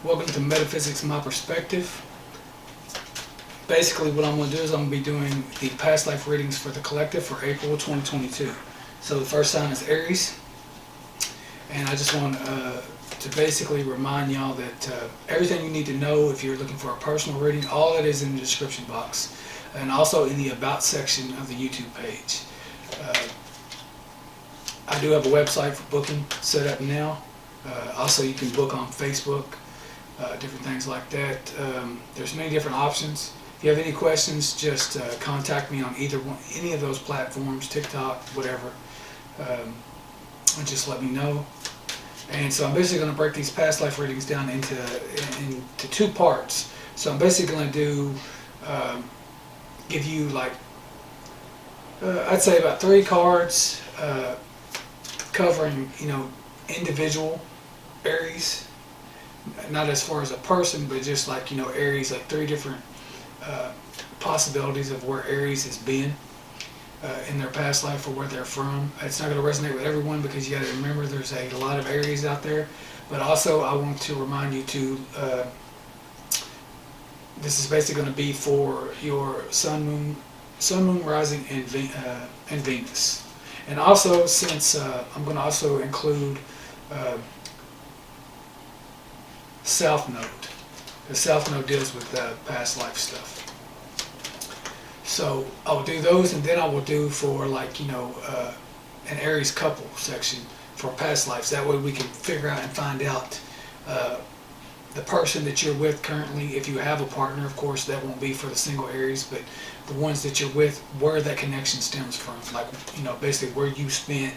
Welcome to Metaphysics, My Perspective. Basically what I'm going to do is I'm going to be doing the past life readings for the collective for April 2022. So the first sign is Aries. And I just want to basically remind y'all that everything you need to know if you're looking for a personal reading, all that is in the description box. And also in the About section of the YouTube page. I do have a website for booking set up now. Also you can book on Facebook. Different things like that. There's many different options. If you have any questions, just contact me on any of those platforms, TikTok, whatever, and just let me know. And so I'm basically going to break these past life readings down into two parts. So I'm basically going to do give you like I'd say about 3 cards covering individual Aries. Not as far as a person, but just like, Aries, like 3 different possibilities of where Aries has been in their past life or where they're from. It's not going to resonate with everyone because you got to remember there's a lot of Aries out there. But also I want to remind you to, this is basically going to be for your sun, moon, rising, and Venus. And also, since I'm going to also include South Node. The South Node deals with past life stuff. So I'll do those, and then I will do for like an Aries couple section for past lives. That way we can figure out and find out the person that you're with currently. If you have a partner, of course, that won't be for the single Aries, but the ones that you're with, where that connection stems from. Like basically where you spent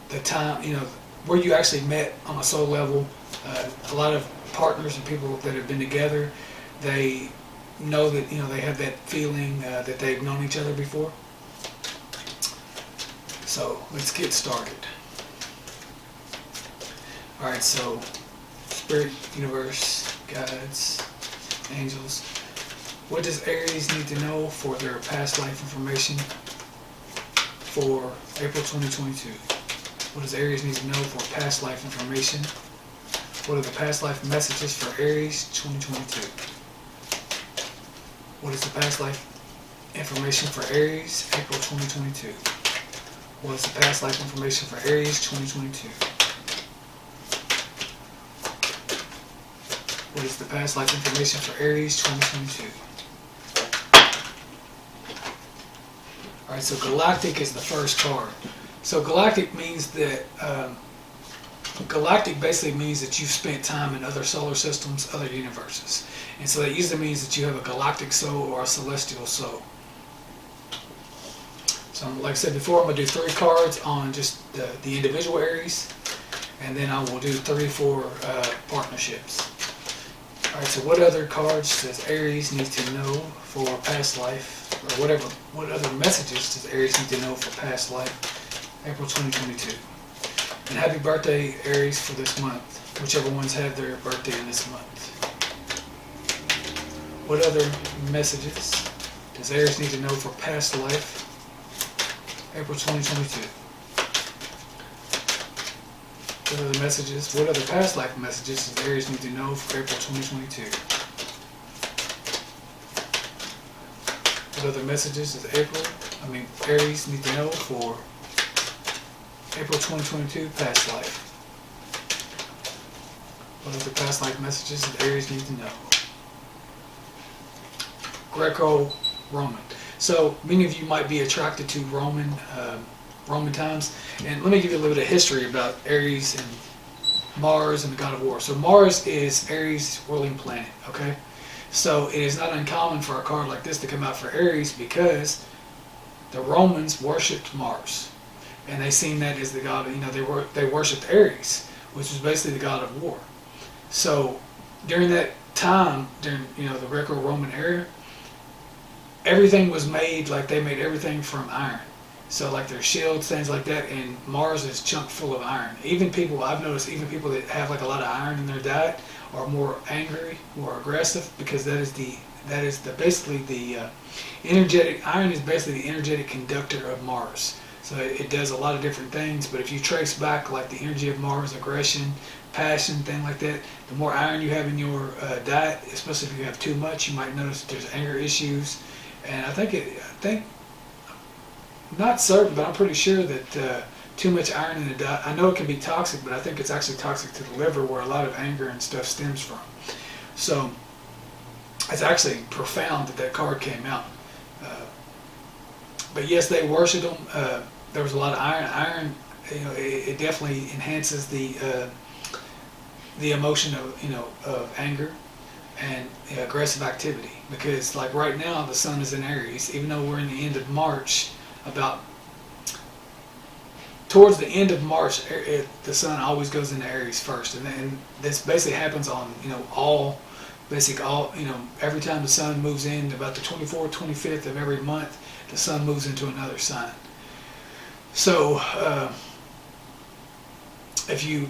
the time, where you actually met on a soul level. A lot of partners and people that have been together, they know that they have that feeling that they've known each other before. So let's get started. All right, so Spirit, Universe, Guides, Angels. What does Aries need to know for their past life information for April 2022? What does Aries need to know for past life information? What are the past life messages for Aries 2022? What is the past life information for Aries April 2022? What is the past life information for Aries 2022? What is the past life information for Aries 2022? Alright, so Galactic is the first card. So Galactic means that Galactic basically means that you've spent time in other solar systems, other universes. And so that usually means that you have a galactic soul or a celestial soul. So like I said before, I'm going to do 3 cards on just the individual Aries. And then I will do 3 for partnerships. Alright, so what other cards does Aries need to know for past life? Or what other messages does Aries need to know for past life, April 2022? And happy birthday, Aries, for this month, whichever ones have their birthday in this month. What other messages does Aries need to know for past life, April 2022? What other messages, what other past life messages does Aries need to know for April 2022? What other messages does Aries need to know for April 2022 past life? What other past life messages does Aries need to know? Greco-Roman. So many of you might be attracted to Roman times, and let me give you a little bit of history about Aries and Mars and the god of war. So Mars is Aries' ruling planet. Okay, so it is not uncommon for a card like this to come out for Aries because the Romans worshipped Mars. And they seen that as the god, they worshipped Ares, which was basically the god of war. So during that time, during the Greco-Roman era, everything was made, like they made everything from iron. So like their shields, things like that, and Mars is chock full of iron. Even people, I've noticed, even people that have like a lot of iron in their diet are more angry, more aggressive, because basically the energetic, iron is basically the energetic conductor of Mars. So it does a lot of different things. But if you trace back like the energy of Mars, aggression, passion, thing like that, the more iron you have in your diet, especially if you have too much, you might notice that there's anger issues. And I think not certain, but I'm pretty sure that too much iron in the diet, I know it can be toxic, but I think it's actually toxic to the liver, where a lot of anger and stuff stems from. So it's actually profound that card came out. But yes, they worshipped them. There was a lot of iron. Iron, it definitely enhances the emotion of anger and aggressive activity. Because like right now, the sun is in Aries, even though we're in the end of March. Towards the end of March, the sun always goes into Aries first, and then this basically happens on every time the sun moves in, about the 24th, 25th of every month, the sun moves into another sign. So if you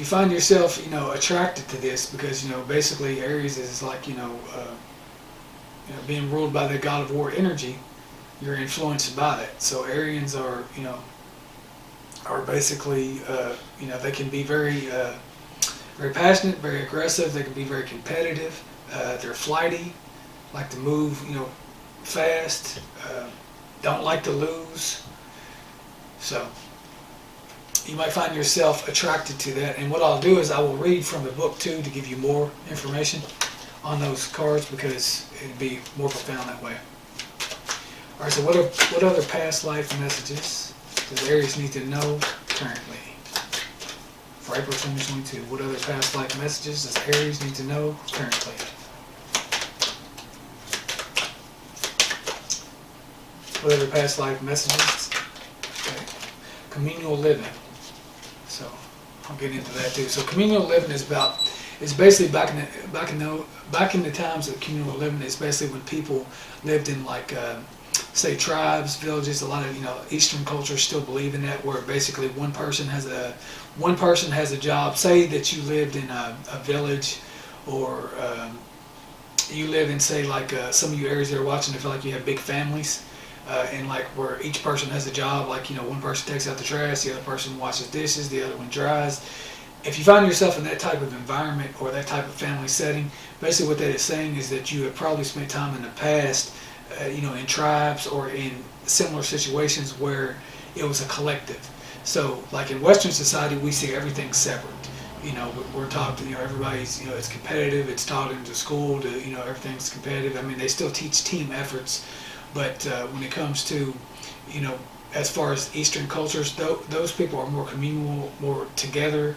find yourself attracted to this, because basically Aries is like being ruled by the god of war energy, you're influenced by that. So Arians are basically they can be very very passionate, very aggressive. They can be very competitive. They're flighty, like to move fast, don't like to lose. So you might find yourself attracted to that. And what I'll do is I will read from the book too, to give you more information on those cards, because it'd be more profound that way. All right, so what other past life messages does Aries need to know currently? For April 2022, what other past life messages does Aries need to know currently? What other past life messages? Okay. Communal living. So I'll get into that too. So communal living is basically back in the times of communal living. It's basically when people lived in like say tribes, villages. A lot of Eastern cultures still believe in that, where basically one person has a job. Say that you lived in a village, or you live in, say, like some of you areas that are watching, I feel like you have big families, and like where each person has a job. Like one person takes out the trash, the other person washes dishes, the other one dries. If you find yourself in that type of environment or that type of family setting, basically what that is saying is that you have probably spent time in the past in tribes or in similar situations where it was a collective. So like in Western society, we see everything separate. We're taught, everybody's, it's competitive. It's taught into school to, everything's competitive. I mean, they still teach team efforts, but when it comes to, as far as Eastern cultures, those people are more communal, more together.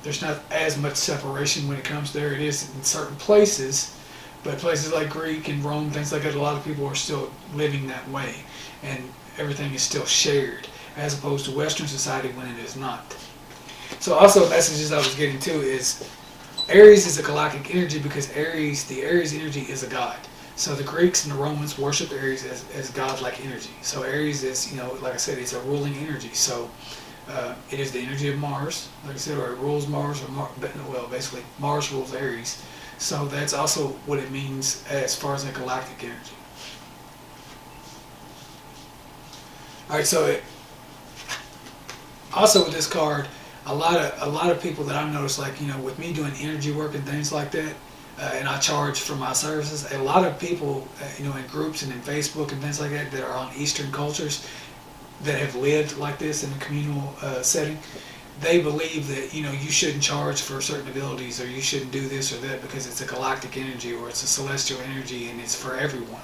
There's not as much separation when it comes there. It is in certain places, but places like Greek and Rome, things like that, a lot of people are still living that way, and everything is still shared, as opposed to Western society when it is not. So also messages I was getting to is Aries is a galactic energy, because the Aries energy is a god. So the Greeks and the Romans worshipped Aries as godlike energy. So Aries is, like I said, it's a ruling energy. So it is the energy of Mars, like I said, or it rules Mars, or basically Mars rules Aries. So that's also what it means as far as a galactic energy. All right, so also with this card, a lot of people that I've noticed, like with me doing energy work and things like that, and I charge for my services. A lot of people, in groups and in Facebook and things like that, that are on Eastern cultures, that have lived like this in a communal setting, they believe that you shouldn't charge for certain abilities, or you shouldn't do this or that because it's a galactic energy or it's a celestial energy and it's for everyone.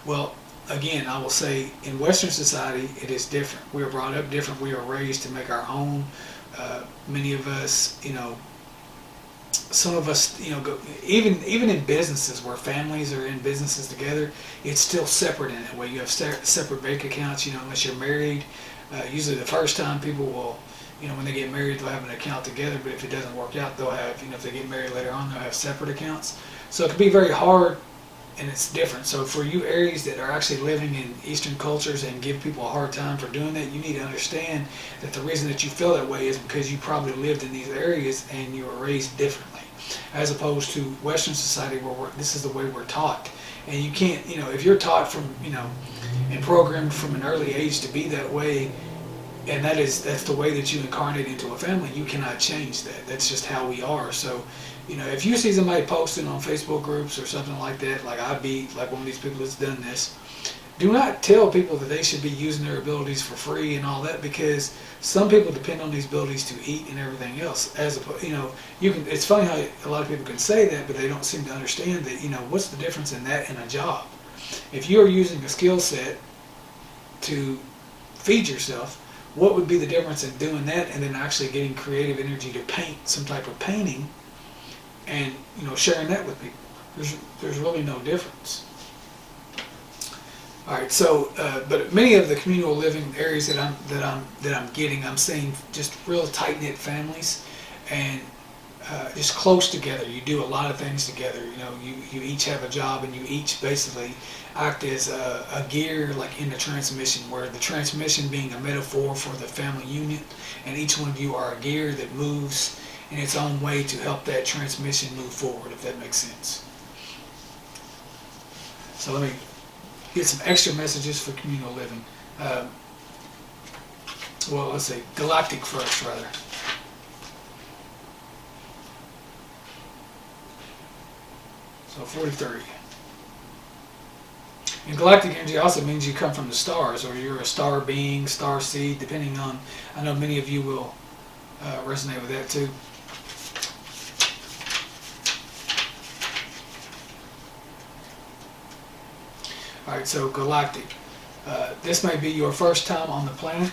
Well, again, I will say in Western society it is different. We are brought up different. We are raised to make our own. Many of us, some of us, go, even in businesses where families are in businesses together, it's still separate in that way. You have separate bank accounts, unless you're married. Usually the first time people will, when they get married, they'll have an account together, but if it doesn't work out, they'll have, if they get married later on, they'll have separate accounts. So it can be very hard, and it's different. So for you Aries that are actually living in Eastern cultures and give people a hard time for doing that, you need to understand that the reason that you feel that way is because you probably lived in these areas and you were raised differently, as opposed to Western society where this is the way we're taught. And you can't, if you're taught from, and programmed from an early age to be that way, and that's the way that you incarnate into a family. You cannot change that. That's just how we are. So, if you see somebody posting on Facebook groups or something like that, like I be like one of these people that's done this, do not tell people that they should be using their abilities for free and all that, because some people depend on these abilities to eat and everything else. You can. It's funny how a lot of people can say that, but they don't seem to understand that. What's the difference in that and a job? If you are using a skill set to feed yourself, what would be the difference in doing that and then actually getting creative energy to paint some type of painting, and sharing that with people? There's really no difference. All right, so but many of the communal living areas that I'm seeing just real tight knit families, and just close together. You do a lot of things together. You each have a job, and you each basically act as a gear, like in the transmission, where the transmission being a metaphor for the family unit, and each one of you are a gear that moves in its own way to help that transmission move forward, if that makes sense. So let me get some extra messages for communal living. Well, let's say galactic first, rather. So 43. And galactic energy also means you come from the stars, or you're a star being, star seed, depending on, I know many of you will resonate with that too. Alright, so galactic. This may be your first time on the planet.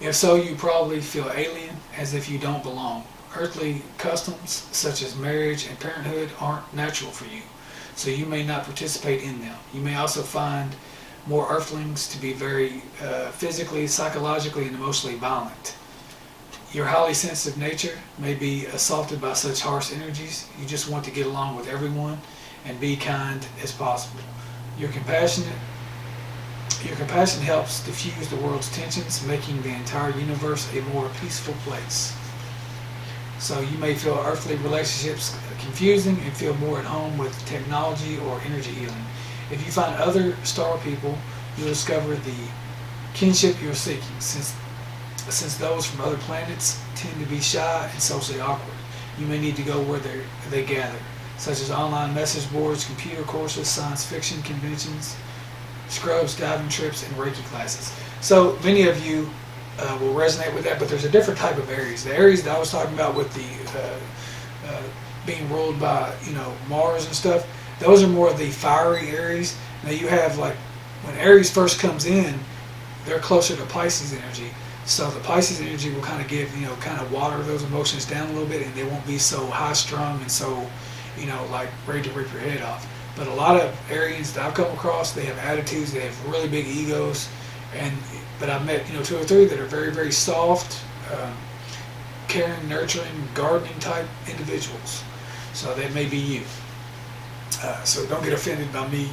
If so, you probably feel alien, as if you don't belong. Earthly customs, such as marriage and parenthood, aren't natural for you, so you may not participate in them. You may also find more earthlings to be very physically, psychologically, and emotionally violent. Your highly sensitive nature may be assaulted by such harsh energies. You just want to get along with everyone and be kind as possible. Your compassion helps diffuse the world's tensions, making the entire universe a more peaceful place. So you may feel earthly relationships confusing and feel more at home with technology or energy healing. If you find other star people, you'll discover the kinship you're seeking, since those from other planets tend to be shy and socially awkward. You may need to go where they gather, such as online message boards, computer courses, science fiction conventions, scrubs, diving trips, and Reiki classes. So many of you will resonate with that, but there's a different type of Aries. The Aries that I was talking about with the being ruled by Mars and stuff, those are more of the fiery Aries. Now you have, like, when Aries first comes in, they're closer to Pisces energy. So the Pisces energy will kind of give, kind of water those emotions down a little bit, and they won't be so high strung and so, like ready to rip your head off. But a lot of Arians that I've come across, they have attitudes, they have really big egos, but I've met 2 or 3 that are very, very soft, caring, nurturing, gardening type individuals. So that may be you. So don't get offended by me,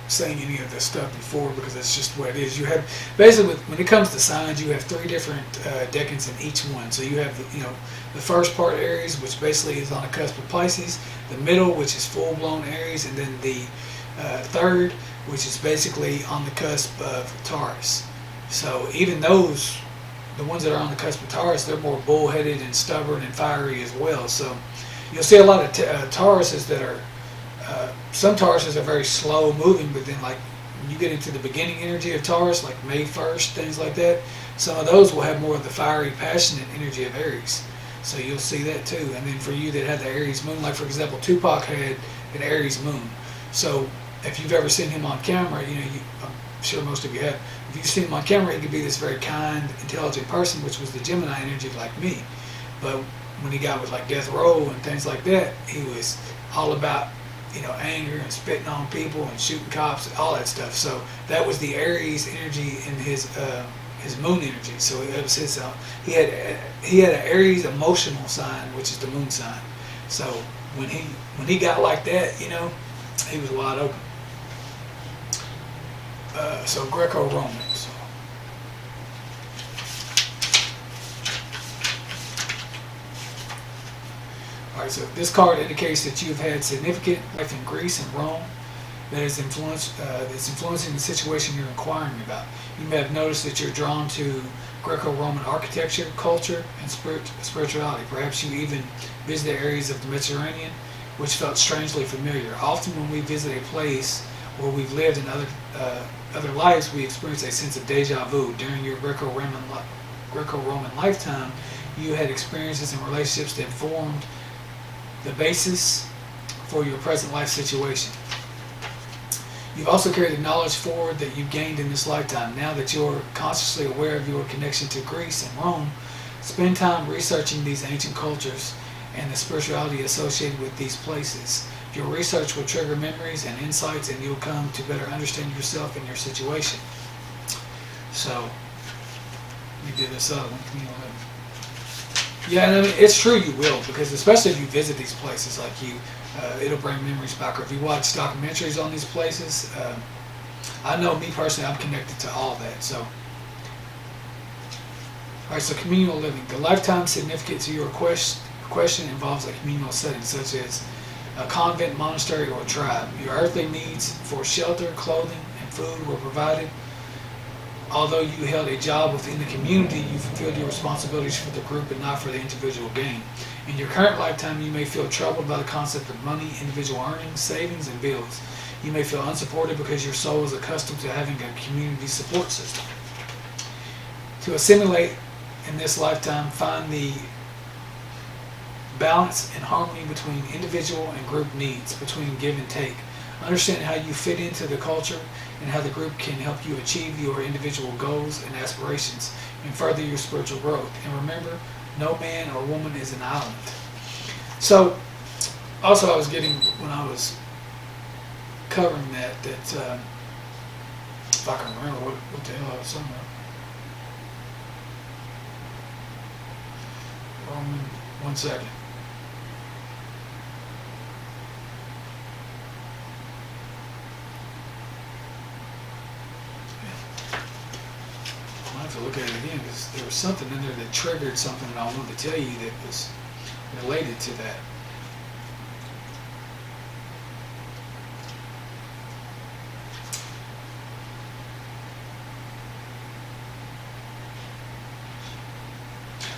saying any of this stuff before, because that's just what it is. You have basically, when it comes to signs, you have 3 different decans in each one. So you have the first part Aries, which basically is on the cusp of Pisces, the middle, which is full-blown Aries, and then the third, which is basically on the cusp of Taurus. So even those, the ones that are on the cusp of Taurus, they're more bullheaded and stubborn and fiery as well. So you'll see a lot of Tauruses that are, some Tauruses are very slow moving, but then, like, when you get into the beginning energy of Taurus, like May 1st, things like that, some of those will have more of the fiery, passionate energy of Aries. So you'll see that too. And then for you that had the Aries moon, like for example, Tupac had an Aries moon. So if you've ever seen him on camera, I'm sure most of you have, if you've seen him on camera, he could be this very kind, intelligent person, which was the Gemini energy like me. But when he got with like Death Row and things like that, he was all about anger and spitting on people and shooting cops, all that stuff. So that was the Aries energy in his moon energy. So it was his he had an Aries emotional sign, which is the moon sign. So when he got like that, he was wide open. So Greco-Roman. So. Alright, so this card indicates that you've had significant life in Greece and Rome. that is that's influencing the situation you're inquiring about. You may have noticed that you're drawn to Greco-Roman architecture, culture, and spirituality. Perhaps you even visited areas of the Mediterranean which felt strangely familiar. Often when we visit a place where we've lived in other lives, we experience a sense of deja vu. During your Greco-Roman lifetime, you had experiences and relationships that formed the basis for your present life situation. You've also carried the knowledge forward that you gained in this lifetime. Now that you're consciously aware of your connection to Greece and Rome, spend time researching these ancient cultures and the spirituality associated with these places. Your research will trigger memories and insights, and you'll come to better understand yourself and your situation. So, you did this other one. Yeah, and I mean, it's true you will, because especially if you visit these places, like it'll bring memories back. Or if you watch documentaries on these places, I know me personally, I'm connected to all that. So, all right. So communal living. The lifetime significance of your question involves a communal setting, such as a convent, monastery, or a tribe. Your earthly needs for shelter, clothing, and food were provided. Although you held a job within the community, you fulfilled your responsibilities for the group and not for the individual gain. In your current lifetime, you may feel troubled by the concept of money, individual earnings, savings, and bills. You may feel unsupported because your soul is accustomed to having a community support system. To assimilate in this lifetime, find the balance and harmony between individual and group needs, between give and take. Understand how you fit into the culture and how the group can help you achieve your individual goals and aspirations and further your spiritual growth. And remember, no man or woman is an island. So, also I was getting, when I was covering that if I can remember what the hell I was talking about. One second. I'll have to look at it again, because there was something in there that triggered something that I wanted to tell you that was related to that.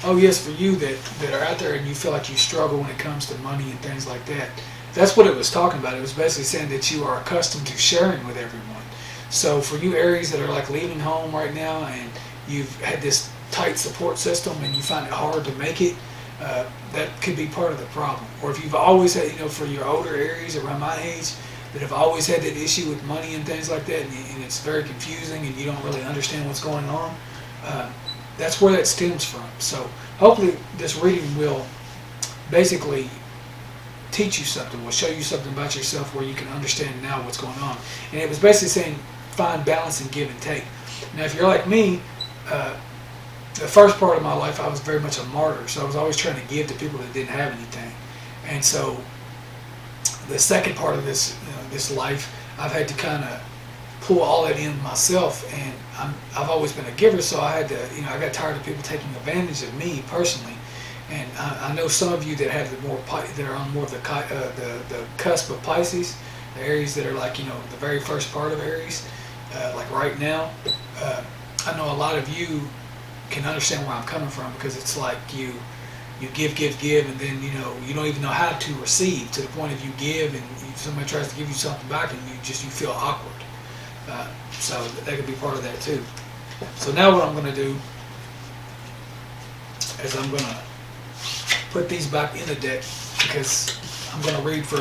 Oh yes, for you that are out there and you feel like you struggle when it comes to money and things like that. That's what it was talking about. It was basically saying that you are accustomed to sharing with everyone. So for you Aries that are like leaving home right now and you've had this tight support system and you find it hard to make it, that could be part of the problem. Or if you've always had, for your older Aries around my age that have always had that issue with money and things like that, and it's very confusing and you don't really understand what's going on, that's where that stems from. So hopefully this reading will basically teach you something, will show you something about yourself where you can understand now what's going on. And it was basically saying find balance and give and take. Now if you're like me, the first part of my life I was very much a martyr, so I was always trying to give to people that didn't have anything. And so the second part of this this life, I've had to kind of pull all that in myself, and I've always been a giver, so I had to, I got tired of people taking advantage of me personally. And I know some of you that have that are on more of the cusp of Pisces, the Aries that are like, the very first part of Aries, like right now. I know a lot of you can understand where I'm coming from, because it's like you give, and then you don't even know how to receive, to the point of you give and somebody tries to give you something back and you feel awkward. So that could be part of that too. So now what I'm going to do is I'm going to put these back in the deck, because I'm going to read for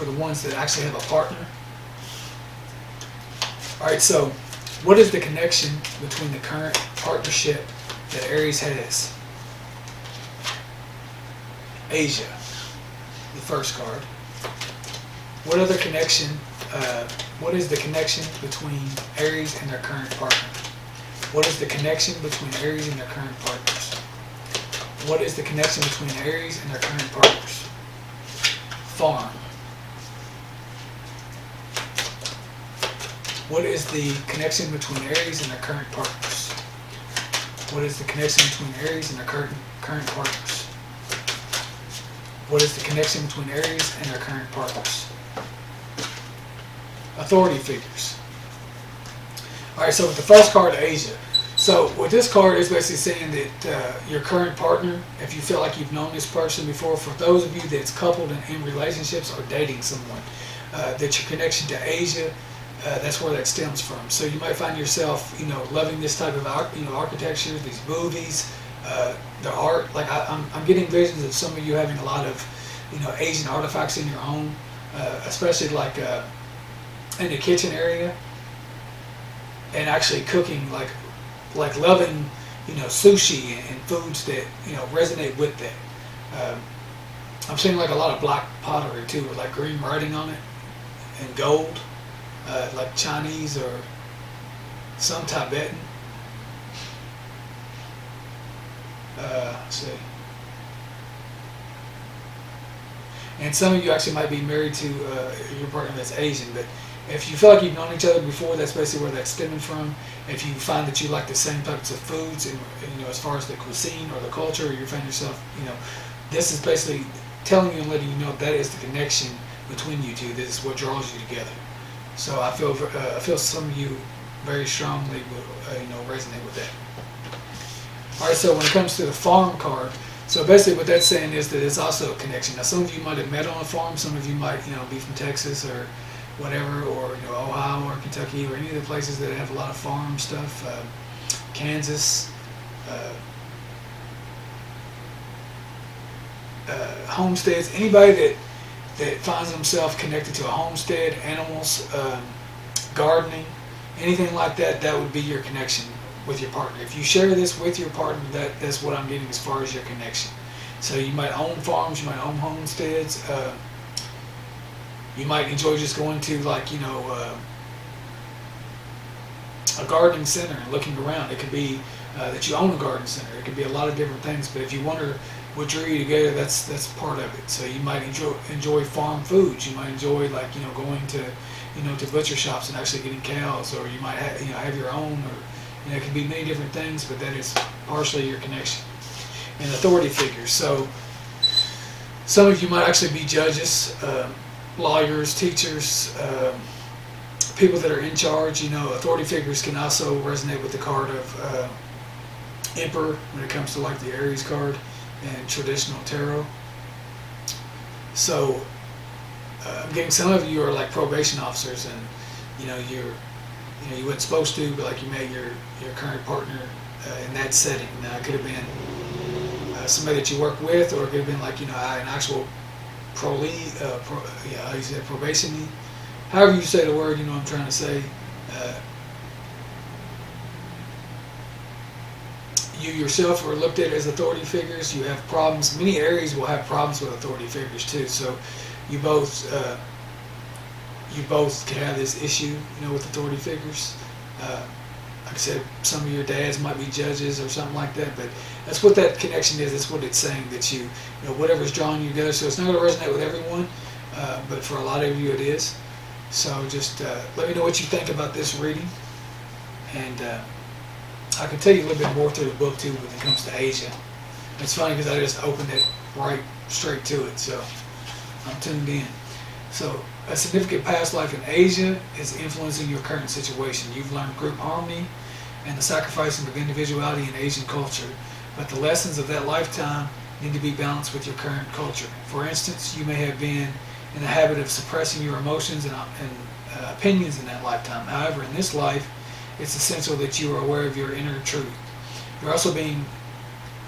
the ones that actually have a partner. All right, so what is the connection between the current partnership that Aries has? Asia, the first card. What other connection? What is the connection between Aries and their current partner? What is the connection between Aries and their current partners? What is the connection between Aries and their current partners? Farm. What is the connection between Aries and their current partners? What is the connection between Aries and their current partners? What is the connection between Aries and their current partners? authority figures. All right, so with the first card, Asia. So with this card, it's basically saying that your current partner, if you feel like you've known this person before, for those of you that's coupled and in relationships or dating someone, that your connection to Asia, that's where that stems from. So you might find yourself, loving this type of architecture, these movies, the art. Like I'm getting visions of some of you having a lot of, Asian artifacts in your home, especially like in the kitchen area, and actually cooking, like loving, sushi and foods that resonate with that. I'm seeing like a lot of black pottery too, with like green writing on it and gold, like Chinese or some Tibetan. Let's see. And some of you actually might be married to your partner that's Asian, but if you feel like you've known each other before, that's basically where that's stemming from. If you find that you like the same types of foods, and as far as the cuisine or the culture, or you find yourself, this is basically telling you and letting you know that is the connection between you two. This is what draws you together. So I feel some of you very strongly will resonate with that. All right, so when it comes to the farm card, so basically what that's saying is that it's also a connection. Now some of you might have met on a farm, some of you might be from Texas or whatever, or Ohio or Kentucky or any of the places that have a lot of farm stuff, Kansas, homesteads. Anybody that finds themselves connected to a homestead, animals, gardening, anything like that, that would be your connection with your partner. If you share this with your partner, that's what I'm getting as far as your connection. So you might own farms, you might own homesteads. You might enjoy just going to a gardening center and looking around. It could be that you own a garden center. It could be a lot of different things. But if you wonder what drew you together, that's part of it. So you might enjoy farm foods. You might enjoy going to to butcher shops and actually getting cows, or you might have your own, or it can be many different things. But that is partially your connection. And authority figures. So some of you might actually be judges. Lawyers, teachers, people that are in charge. Authority figures can also resonate with the card of Emperor when it comes to like the Aries card and traditional tarot. So I'm getting some of you are like probation officers, and you weren't supposed to, but like you met your current partner in that setting. Now it could have been somebody that you work with, or it could have been like an actual probation. However you say the word, what I'm trying to say. You yourself are looked at as authority figures. You have problems. Many Aries will have problems with authority figures too. So you both could have this issue, with authority figures. Like I said, some of your dads might be judges or something like that, but that's what that connection is. That's what it's saying, that whatever's drawing you together. So it's not going to resonate with everyone, but for a lot of you it is. So just let me know what you think about this reading, and I can tell you a little bit more through the book too when it comes to Asia. It's funny because I just opened it right straight to it, so I'm tuned in. So a significant past life in Asia is influencing your current situation. You've learned group harmony and the sacrificing of individuality in Asian culture, but the lessons of that lifetime need to be balanced with your current culture. For instance, you may have been in the habit of suppressing your emotions and opinions in that lifetime. However, in this life, it's essential that you are aware of your inner truth. You're also being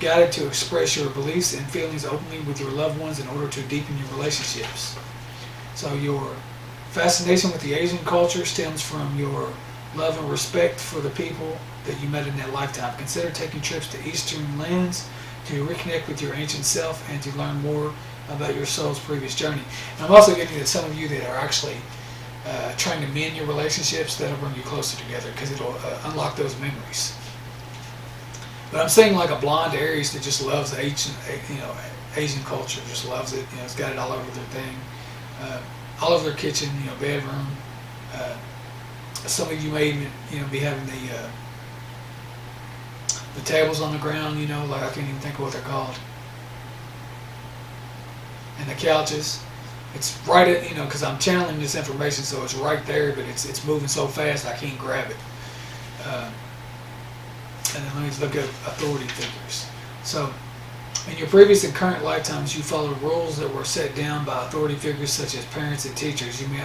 guided to express your beliefs and feelings openly with your loved ones in order to deepen your relationships. So your fascination with the Asian culture stems from your love and respect for the people that you met in that lifetime. Consider taking trips to Eastern lands to reconnect with your ancient self and to learn more about your soul's previous journey. And I'm also getting that some of you that are actually trying to mend your relationships, that'll bring you closer together because it'll unlock those memories. But I'm saying like a blonde Aries that just loves Asian culture, just loves it. It's got it all over their thing, all over their kitchen, bedroom. Some of you may even, be having the tables on the ground, like I can't even think of what they're called, and the couches. It's right at, because I'm channeling this information, so it's right there, but it's moving so fast I can't grab it. And then let me look at authority figures. So, in your previous and current lifetimes, you followed rules that were set down by authority figures such as parents and teachers. You may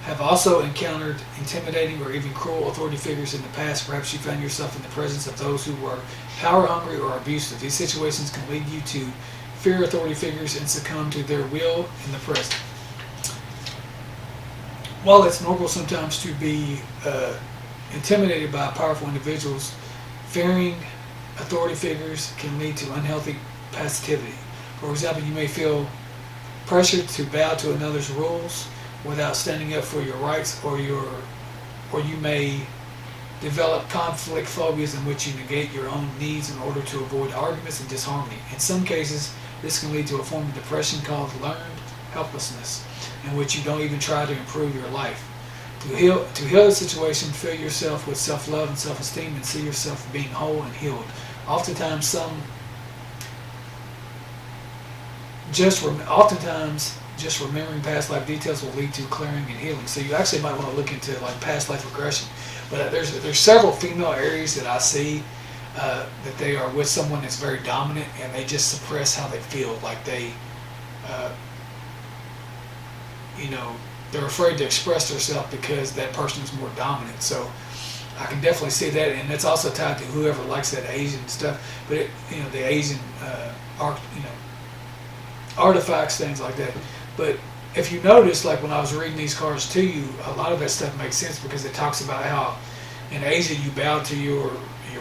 have also encountered intimidating or even cruel authority figures in the past. Perhaps you found yourself in the presence of those who were power hungry or abusive. These situations can lead you to fear authority figures and succumb to their will in the present. While it's normal sometimes to be intimidated by powerful individuals, fearing authority figures can lead to unhealthy passivity. For example, you may feel pressured to bow to another's rules without standing up for your rights, or you may develop conflict phobias in which you negate your own needs in order to avoid arguments and disharmony. In some cases, this can lead to a form of depression called learned helplessness, in which you don't even try to improve your life. To heal the situation, fill yourself with self-love and self-esteem, and see yourself being whole and healed. Oftentimes, just remembering past life details will lead to clearing and healing. So you actually might want to look into like past life regression. But there's several female Aries that I see that they are with someone that's very dominant, and they just suppress how they feel. Like they, they're afraid to express themselves because that person is more dominant. So I can definitely see that, and that's also tied to whoever likes that Asian stuff. But the Asian artifacts, things like that. But if you notice, like when I was reading these cards to you, a lot of that stuff makes sense because it talks about how in Asia you bow to your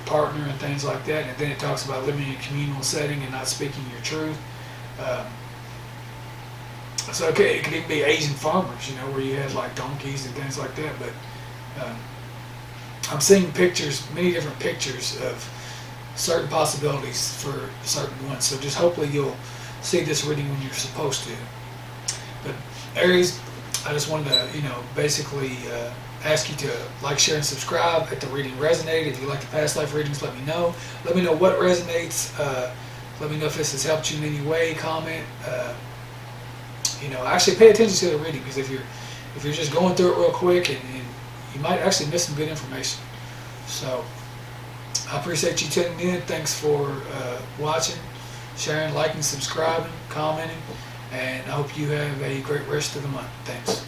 partner and things like that, and then it talks about living in a communal setting and not speaking your truth. So it could even be Asian farmers, where you had like donkeys and things like that. But I'm seeing pictures, many different pictures of certain possibilities for certain ones. So just hopefully you'll see this reading when you're supposed to. But Aries, I just wanted to, basically ask you to like, share, and subscribe if the reading resonated. If you like the past life readings, let me know. Let me know what resonates. Let me know if this has helped you in any way. Comment. Actually pay attention to the reading, because if you're just going through it real quick, and you might actually miss some good information. So I appreciate you tuning in. Thanks for watching, sharing, liking, subscribing, commenting, and I hope you have a great rest of the month. Thanks.